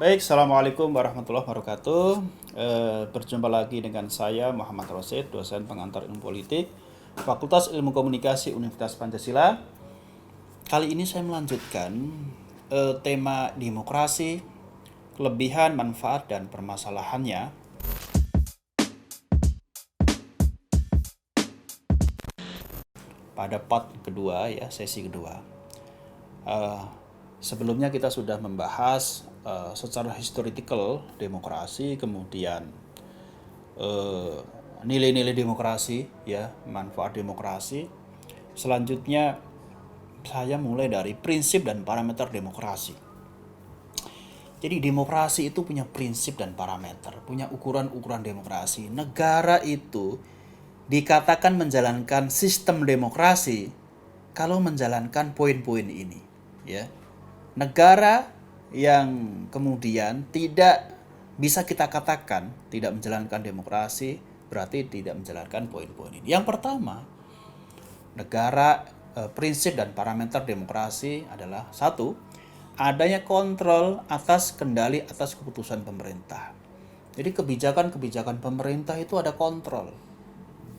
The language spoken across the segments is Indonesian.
Baik, Assalamualaikum warahmatullahi wabarakatuh. Berjumpa lagi dengan saya Muhammad Rosid, dosen pengantar ilmu politik, Fakultas Ilmu Komunikasi Universitas Pancasila. Kali ini saya melanjutkan tema demokrasi, kelebihan, manfaat, dan permasalahannya. Pada part kedua ya, sesi kedua. Eh, Sebelumnya kita sudah membahas secara historical demokrasi, kemudian eh, nilai-nilai demokrasi, ya, manfaat demokrasi. Selanjutnya saya mulai dari prinsip dan parameter demokrasi. Jadi demokrasi itu punya prinsip dan parameter, punya ukuran-ukuran demokrasi. Negara itu dikatakan menjalankan sistem demokrasi kalau menjalankan poin-poin ini, ya. Negara yang kemudian tidak bisa kita katakan tidak menjalankan demokrasi berarti tidak menjalankan poin-poin ini. Yang pertama, prinsip dan parameter demokrasi adalah satu, adanya kontrol atas kendali atas keputusan pemerintah. Jadi kebijakan-kebijakan pemerintah itu ada kontrol,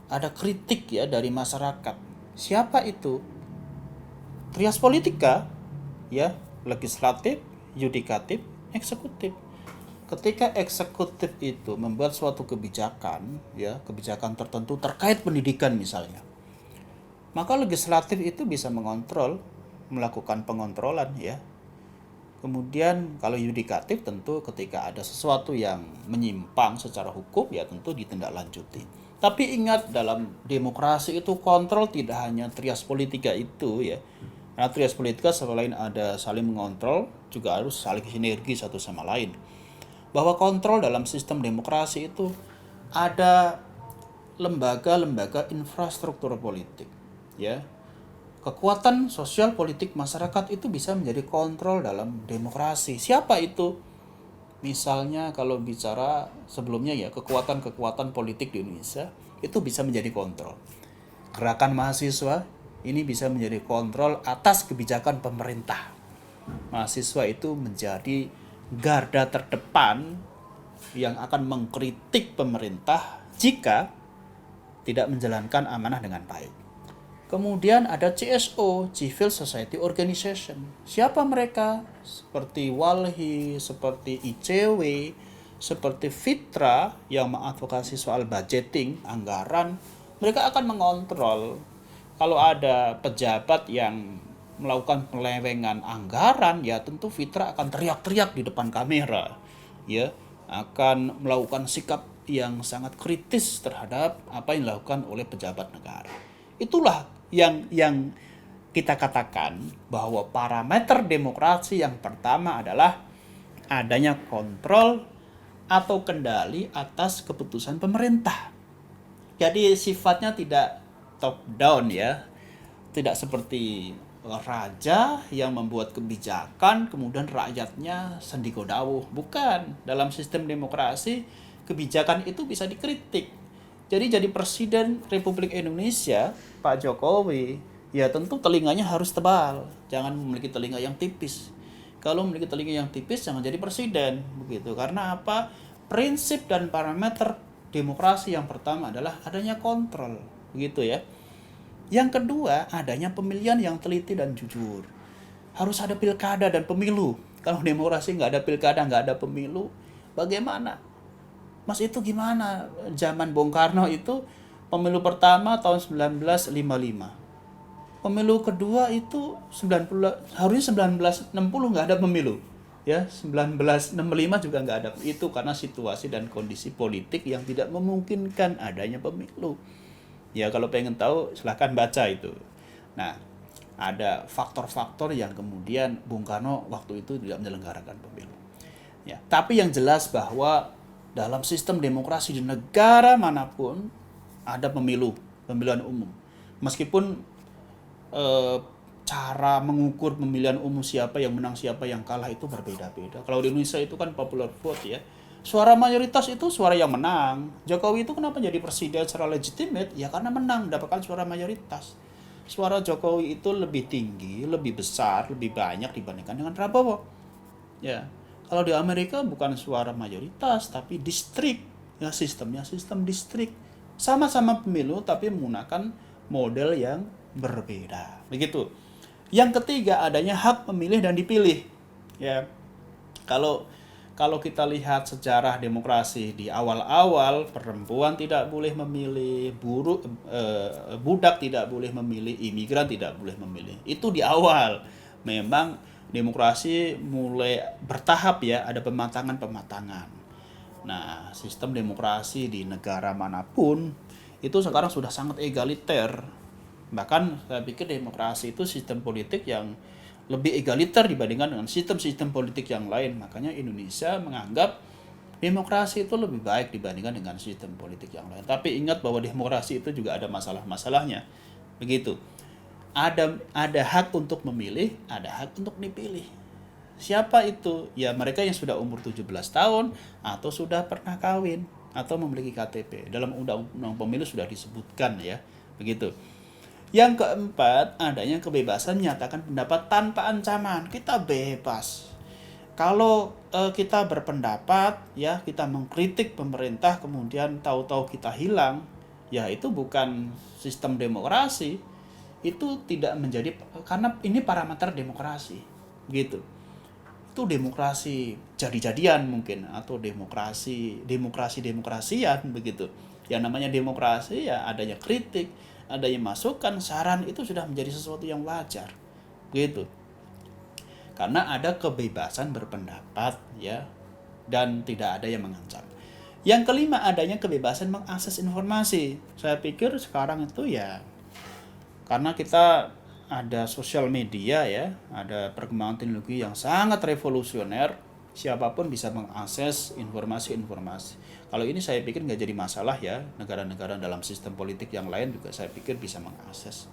ada kritik ya dari masyarakat. Siapa itu? Trias politika, ya, legislatif, yudikatif, eksekutif. Ketika eksekutif itu membuat suatu kebijakan, ya, kebijakan tertentu terkait pendidikan misalnya, maka legislatif itu bisa mengontrol, melakukan pengontrolan, ya. Kemudian kalau yudikatif tentu ketika ada sesuatu yang menyimpang secara hukum ya tentu ditindaklanjuti. Tapi ingat dalam demokrasi itu kontrol tidak hanya trias politika itu ya. Karena trias politika selain ada saling mengontrol juga harus saling sinergi satu sama lain. Bahwa kontrol dalam sistem demokrasi itu ada lembaga-lembaga infrastruktur politik, ya. Kekuatan sosial politik masyarakat itu bisa menjadi kontrol dalam demokrasi. Siapa itu? Misalnya kalau bicara sebelumnya ya, kekuatan-kekuatan politik di Indonesia itu bisa menjadi kontrol. Gerakan mahasiswa ini bisa menjadi kontrol atas kebijakan pemerintah. Mahasiswa itu menjadi garda terdepan yang akan mengkritik pemerintah jika tidak menjalankan amanah dengan baik. Kemudian ada CSO, Civil Society Organization. Siapa mereka? Seperti Walhi, seperti ICW, seperti Fitra yang mengadvokasi soal budgeting, anggaran. Mereka akan mengontrol kalau ada pejabat yang melakukan penyelewengan anggaran, ya tentu Fitra akan teriak-teriak di depan kamera, ya, akan melakukan sikap yang sangat kritis terhadap apa yang dilakukan oleh pejabat negara. Itulah yang kita katakan bahwa parameter demokrasi yang pertama adalah adanya kontrol atau kendali atas keputusan pemerintah. Jadi sifatnya tidak top down ya, tidak seperti raja yang membuat kebijakan kemudian rakyatnya sendiko dawuh. Bukan, dalam sistem demokrasi kebijakan itu bisa dikritik. Jadi Presiden Republik Indonesia Pak Jokowi ya tentu telinganya harus tebal, jangan memiliki telinga yang tipis. Kalau memiliki telinga yang tipis jangan jadi presiden begitu. Karena apa? Prinsip dan parameter demokrasi yang pertama adalah adanya kontrol begitu ya. Yang kedua, adanya pemilihan yang teliti dan jujur. Harus ada pilkada dan pemilu. Kalau demokrasi nggak ada pilkada, nggak ada pemilu, bagaimana? Mas itu gimana? Zaman Bung Karno itu pemilu pertama tahun 1955. Pemilu kedua itu 90, harusnya 1960 nggak ada pemilu. Ya, 1965 juga nggak ada. Itu karena situasi dan kondisi politik yang tidak memungkinkan adanya pemilu. Ya kalau pengen tahu silahkan baca itu. Nah, ada faktor-faktor yang kemudian Bung Karno waktu itu tidak menyelenggarakan pemilu. Ya, tapi yang jelas bahwa dalam sistem demokrasi di negara manapun ada pemilu, pemilihan umum. Meskipun eh, cara mengukur pemilihan umum siapa yang menang siapa yang kalah itu berbeda-beda. Kalau di Indonesia itu kan popular vote ya. Suara mayoritas itu suara yang menang. Jokowi itu kenapa jadi presiden secara legitimate? Ya karena menang, mendapatkan suara mayoritas. Suara Jokowi itu lebih tinggi, lebih besar, lebih banyak dibandingkan dengan Prabowo. Ya. Kalau di Amerika bukan suara mayoritas tapi distrik, ya sistemnya sistem distrik. Sama-sama pemilu tapi menggunakan model yang berbeda. Begitu. Yang ketiga adanya hak memilih dan dipilih. Ya. Kalau kalau kita lihat sejarah demokrasi di awal-awal, perempuan tidak boleh memilih, budak tidak boleh memilih, imigran tidak boleh memilih. Itu di awal. Memang demokrasi mulai bertahap ya, ada pematangan-pematangan. Nah, sistem demokrasi di negara manapun itu sekarang sudah sangat egaliter. Bahkan saya pikir demokrasi itu sistem politik yang lebih egaliter dibandingkan dengan sistem-sistem politik yang lain. Makanya Indonesia menganggap demokrasi itu lebih baik dibandingkan dengan sistem politik yang lain. Tapi ingat bahwa demokrasi itu juga ada masalah-masalahnya. Begitu. Ada hak untuk memilih, ada hak untuk dipilih. Siapa itu? Ya mereka yang sudah umur 17 tahun atau sudah pernah kawin atau memiliki KTP. Dalam undang-undang pemilu sudah disebutkan ya. Begitu. Yang keempat, adanya kebebasan menyatakan pendapat tanpa ancaman. Kita bebas. Kalau kita berpendapat, ya kita mengkritik pemerintah, kemudian tahu-tahu kita hilang, ya itu bukan sistem demokrasi. Itu tidak menjadi, karena ini parameter demokrasi, gitu. Itu demokrasi jadi-jadian mungkin, atau demokrasian begitu. Yang namanya demokrasi ya adanya kritik, adanya masukan, saran, itu sudah menjadi sesuatu yang wajar. Begitu. Karena ada kebebasan berpendapat ya, dan tidak ada yang mengancam. Yang kelima, adanya kebebasan mengakses informasi. Saya pikir sekarang itu ya karena kita ada sosial media ya, ada perkembangan teknologi yang sangat revolusioner, siapapun bisa mengakses informasi-informasi. Kalau ini saya pikir nggak jadi masalah ya, negara-negara dalam sistem politik yang lain juga saya pikir bisa mengakses.